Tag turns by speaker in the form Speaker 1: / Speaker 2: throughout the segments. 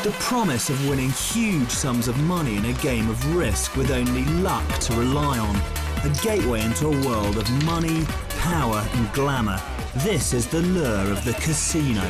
Speaker 1: The promise of winning huge sums of money in a game of risk with only luck to rely on. A gateway into a world of money, power and glamour. This is the lure of the casino.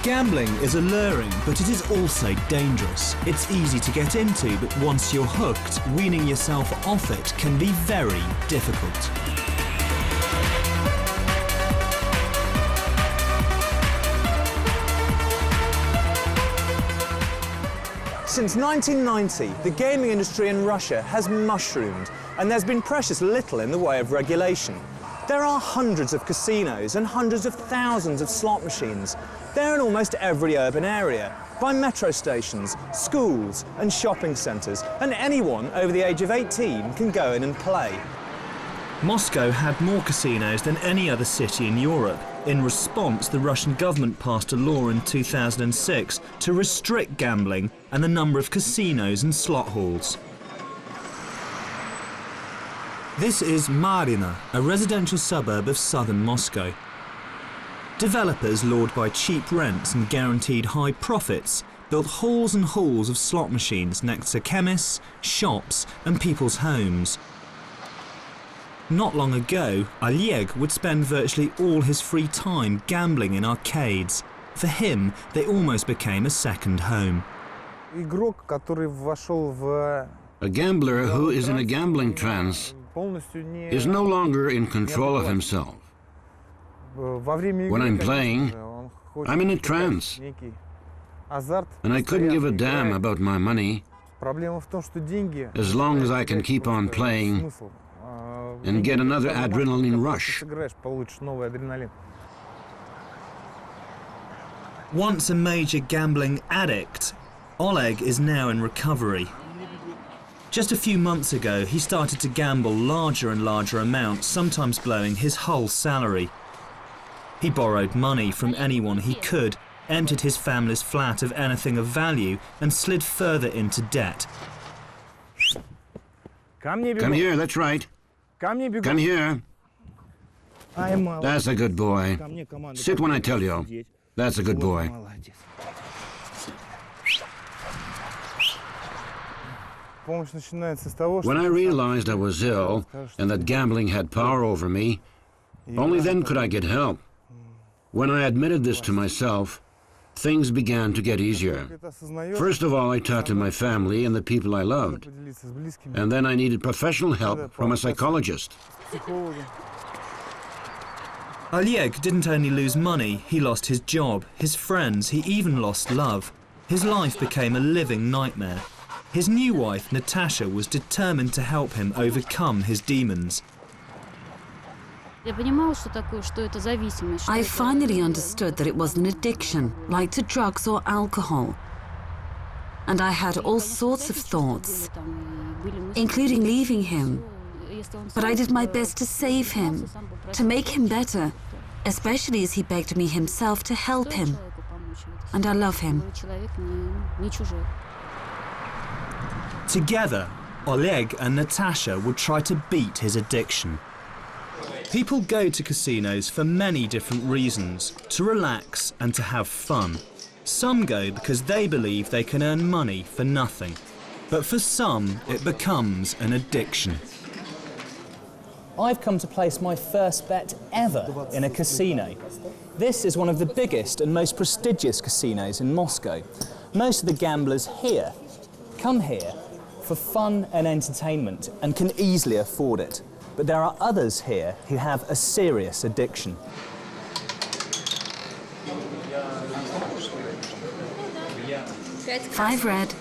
Speaker 1: Gambling is alluring, but it is also dangerous. It's easy to get into, but once you're hooked, weaning yourself off it can be very difficult.
Speaker 2: Since 1990, the gaming industry in Russia has mushroomed, and there's been precious little in the way of regulation. There are hundreds of casinos and hundreds of thousands of slot machines. They're in almost every urban area, by metro stations, schools and shopping centres, and anyone over the age of 18 can go in and play.
Speaker 1: Moscow had more casinos than any other city in Europe. In response, the Russian government passed a law in 2006 to restrict gambling and the number of casinos and slot halls. This is Marina, a residential suburb of southern Moscow. Developers, lured by cheap rents and guaranteed high profits, built halls and halls of slot machines next to chemists, shops and people's homes. Not long ago, Oleg would spend virtually all his free time gambling in arcades. For him, they almost became a second home.
Speaker 3: A gambler who is in a gambling trance is no longer in control of himself. When I'm playing, I'm in a trance, and I couldn't give a damn about my money as long as I can keep on playing and get another adrenaline rush.
Speaker 1: Once a major gambling addict, Oleg is now in recovery. Just a few months ago, he started to gamble larger and larger amounts, sometimes blowing his whole salary. He borrowed money from anyone he could, entered his family's flat of anything of value, and slid further into debt.
Speaker 3: Come here, that's right. Come here. That's a good boy. Sit when I tell you. That's a good boy. When I realized I was ill and that gambling had power over me, only then could I get help. When I admitted this to myself, things began to get easier. First of all, I talked to my family and the people I loved. And then I needed professional help from a psychologist.
Speaker 1: Oleg didn't only lose money, he lost his job, his friends, he even lost love. His life became a living nightmare. His new wife, Natasha, was determined to help him overcome his demons.
Speaker 4: I finally understood that it was an addiction, like to drugs or alcohol. And I had all sorts of thoughts, including leaving him. But I did my best to save him, to make him better, especially as he begged me himself to help him. And I love him.
Speaker 1: Together, Oleg and Natasha would try to beat his addiction. People go to casinos for many different reasons, to relax and to have fun. Some go because they believe they can earn money for nothing. But for some, it becomes an addiction. I've come to place my first bet ever in a casino. This is one of the biggest and most prestigious casinos in Moscow. Most of the gamblers here come here for fun and entertainment and can easily afford it. But there are others here who have a serious addiction.
Speaker 4: $5 red.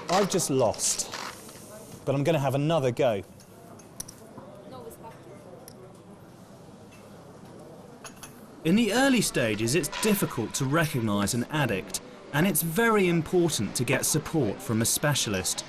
Speaker 1: I've just lost, but I'm going to have another go. In the early stages, it's difficult to recognise an addict, and it's very important to get support from a specialist.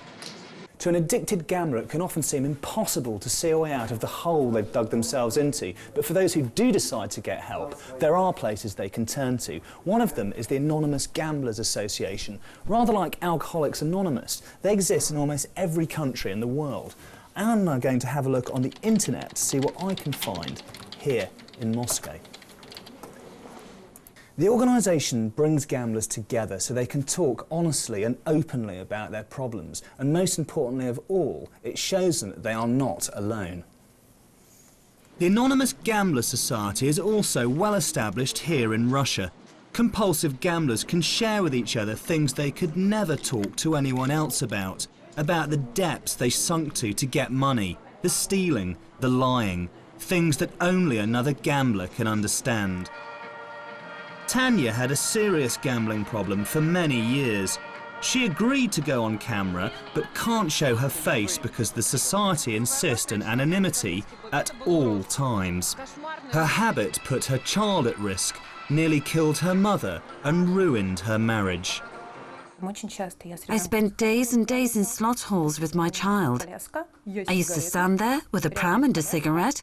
Speaker 1: To an addicted gambler, it can often seem impossible to see a way out of the hole they've dug themselves into. But for those who do decide to get help, there are places they can turn to. One of them is the Anonymous Gamblers Association. Rather like Alcoholics Anonymous, they exist in almost every country in the world. I'm now going to have a look on the internet to see what I can find.
Speaker 2: here in Moscow. The organisation brings gamblers together so they can talk honestly and openly about their problems, and most importantly of all, it shows them that they are not alone.
Speaker 1: The Anonymous Gambler Society is also well established here in Russia. Compulsive gamblers can share with each other things they could never talk to anyone else about the depths they sunk to get money, the stealing, the lying, things that only another gambler can understand. Tanya had a serious gambling problem for many years. She agreed to go on camera, but can't show her face because the society insists on anonymity at all times. Her habit put her child at risk, nearly killed her mother and ruined her marriage.
Speaker 4: I spent days and days in slot halls with my child. I used to stand there with a pram and a cigarette,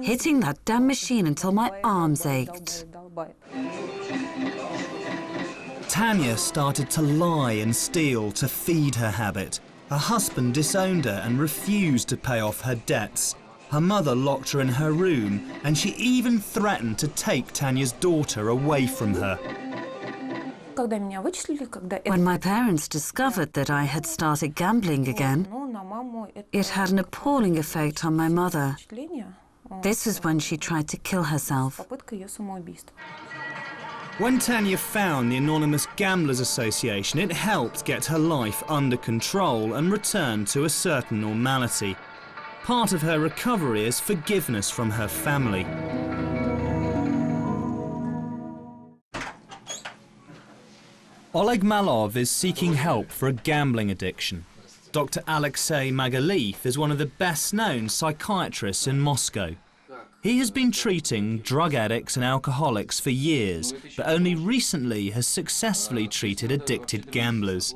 Speaker 4: hitting that damn machine until my arms ached.
Speaker 1: Tanya started to lie and steal to feed her habit. Her husband disowned her and refused to pay off her debts. Her mother locked her in her room, and she even threatened to take Tanya's daughter away from her.
Speaker 4: When my parents discovered that I had started gambling again, it had an appalling effect on my mother. This was when she tried to kill herself.
Speaker 1: When Tanya found the Anonymous Gamblers Association, it helped get her life under control and return to a certain normality. Part of her recovery is forgiveness from her family. Oleg Malov is seeking help for a gambling addiction. Dr. Alexei Magalifa is one of the best-known psychiatrists in Moscow. He has been treating drug addicts and alcoholics for years, but only recently has successfully treated addicted gamblers.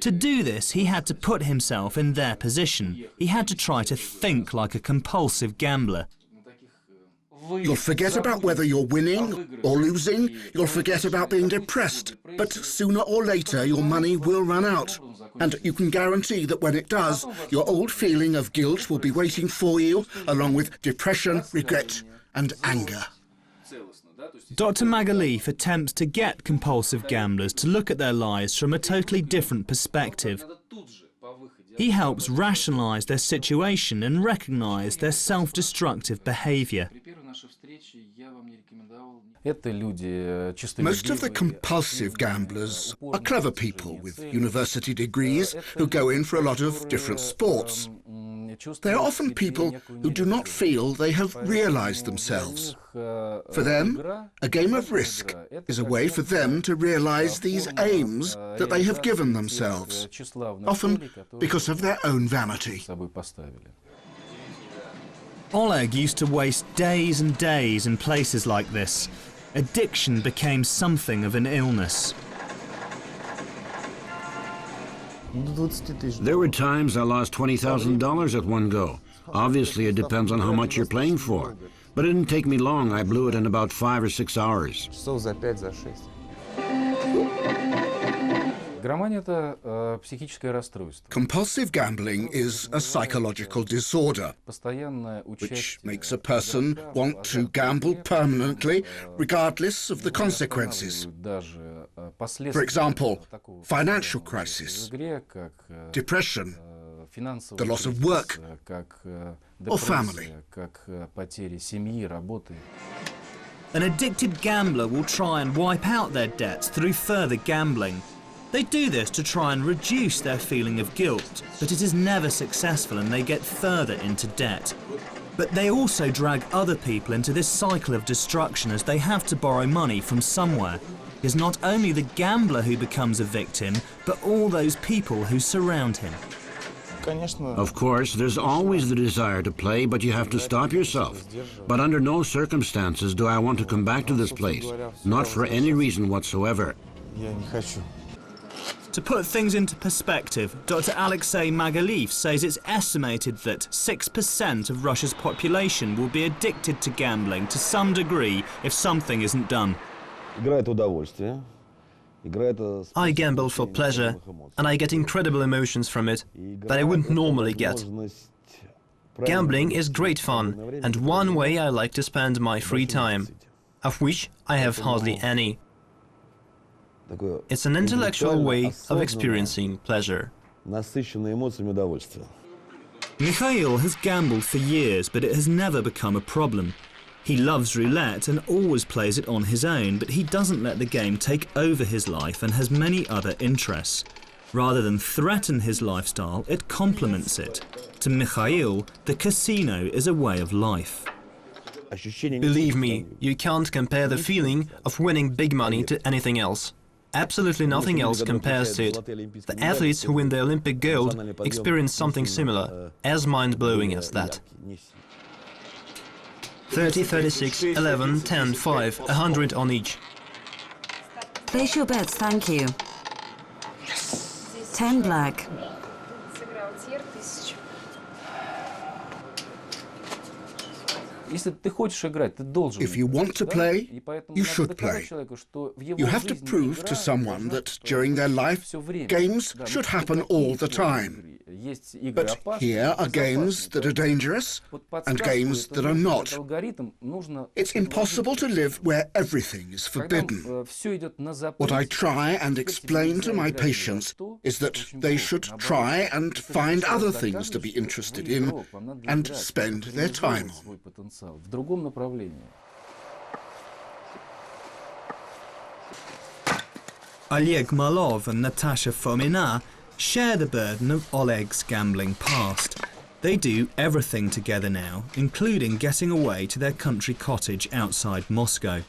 Speaker 1: To do this, he had to put himself in their position. He had to try to think like a compulsive gambler.
Speaker 5: You'll forget about whether you're winning or losing. You'll forget about being depressed. But sooner or later, your money will run out. And you can guarantee that when it does, your old feeling of guilt will be waiting for you, along with depression, regret, and anger.
Speaker 1: Dr. Magalifa attempts to get compulsive gamblers to look at their lives from a totally different perspective. He helps rationalize their situation and recognize their self-destructive behavior.
Speaker 5: Most of the compulsive gamblers are clever people with university degrees who go in for a lot of different sports. They are often people who do not feel they have realized themselves. For them, a game of risk is a way for them to realize these aims that they have given themselves, often because of their own vanity.
Speaker 1: Oleg used to waste days and days in places like this. Addiction became something of an illness.
Speaker 3: There were times I lost $20,000 at one go. Obviously, it depends on how much you're playing for. But it didn't take me long. I blew it in about 5 or 6 hours.
Speaker 5: Compulsive gambling is a psychological disorder, which makes a person want to gamble permanently, regardless of the consequences. For example, financial crisis, depression, the loss of work, or family.
Speaker 1: An addicted gambler will try and wipe out their debts through further gambling. They do this to try and reduce their feeling of guilt, but it is never successful and they get further into debt. But they also drag other people into this cycle of destruction as they have to borrow money from somewhere. It's not only the gambler who becomes a victim, but all those people who surround him.
Speaker 3: Of course, there's always the desire to play, but you have to stop yourself. But under no circumstances do I want to come back to this place, not for any reason whatsoever.
Speaker 1: To put things into perspective, Dr. Alexei Magalifa says it's estimated that 6% of Russia's population will be addicted to gambling to some degree if something isn't done.
Speaker 6: I gamble for pleasure, and I get incredible emotions from it that I wouldn't normally get. Gambling is great fun, and one way I like to spend my free time, of which I have hardly any. It's an intellectual way of experiencing pleasure.
Speaker 1: Mikhail has gambled for years, but it has never become a problem. He loves roulette and always plays it on his own, but he doesn't let the game take over his life and has many other interests. Rather than threaten his lifestyle, it complements it. To Mikhail, the casino is a way of life.
Speaker 6: Believe me, you can't compare the feeling of winning big money to anything else. Absolutely nothing else compares to it. The athletes who win the Olympic gold experience something similar, as mind-blowing as that. 30, 36, 11, 10, 5, 100 on each.
Speaker 4: Place your bets, thank you. 10 black.
Speaker 5: If you want to play, you should play. You have to prove to someone that during their life, games should happen all the time. But here are games that are dangerous and games that are not. It's impossible to live where everything is forbidden. What I try and explain to my patients is that they should try and find other things to be interested in and spend their time on.
Speaker 1: Oleg Malov and Natasha Fomina share the burden of Oleg's gambling past. They do everything together now, including getting away to their country cottage outside Moscow.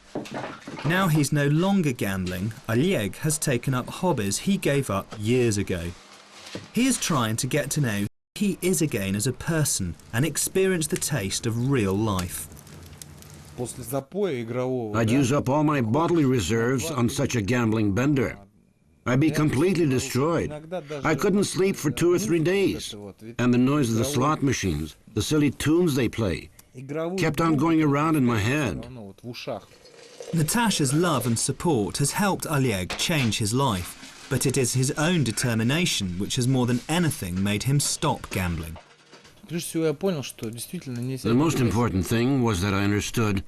Speaker 1: Now he's no longer gambling, Oleg has taken up hobbies he gave up years ago. He is trying to get to know who he is again as a person and experience the taste of real life.
Speaker 3: I'd use up all my bodily reserves on such a gambling bender. I'd be completely destroyed. I couldn't sleep for 2 or 3 days. And the noise of the slot machines, the silly tunes they play, kept on going around in my head.
Speaker 1: Natasha's love and support has helped Oleg change his life, but it is his own determination which has more than anything made him stop gambling.
Speaker 3: The most important thing was that I understood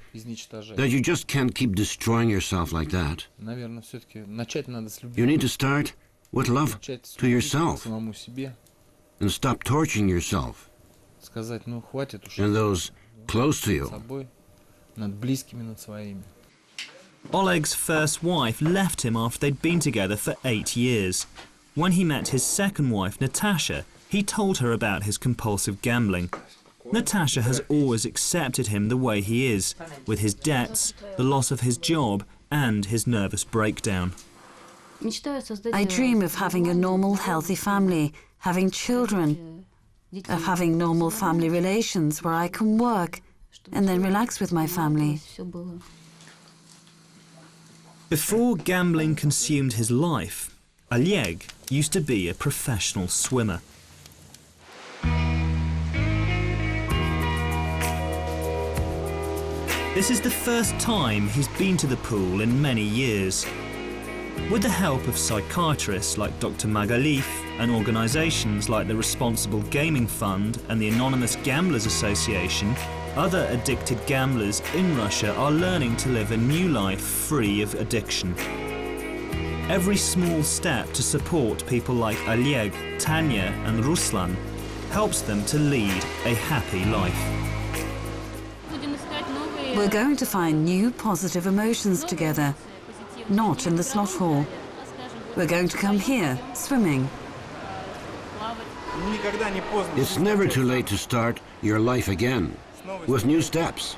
Speaker 3: that you just can't keep destroying yourself like that. You need to start with love to yourself and stop torturing yourself and those close to you.
Speaker 1: Oleg's first wife left him after they'd been together for 8 years. When he met his second wife, Natasha, he told her about his compulsive gambling. Natasha has always accepted him the way he is, with his debts, the loss of his job, and his nervous breakdown.
Speaker 4: I dream of having a normal, healthy family, having children, of having normal family relations where I can work and then relax with my family.
Speaker 1: Before gambling consumed his life, Oleg used to be a professional swimmer. This is the first time he's been to the pool in many years. With the help of psychiatrists like Dr. Magalif and organisations like the Responsible Gaming Fund and the Anonymous Gamblers Association, other addicted gamblers in Russia are learning to live a new life free of addiction. Every small step to support people like Oleg, Tanya and Ruslan helps them to lead a happy life.
Speaker 4: We're going to find new positive emotions together, not in the slot hall. We're going to come here, swimming.
Speaker 3: It's never too late to start your life again, with new steps,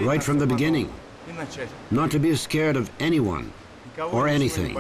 Speaker 3: right from the beginning. Not to be scared of anyone or anything.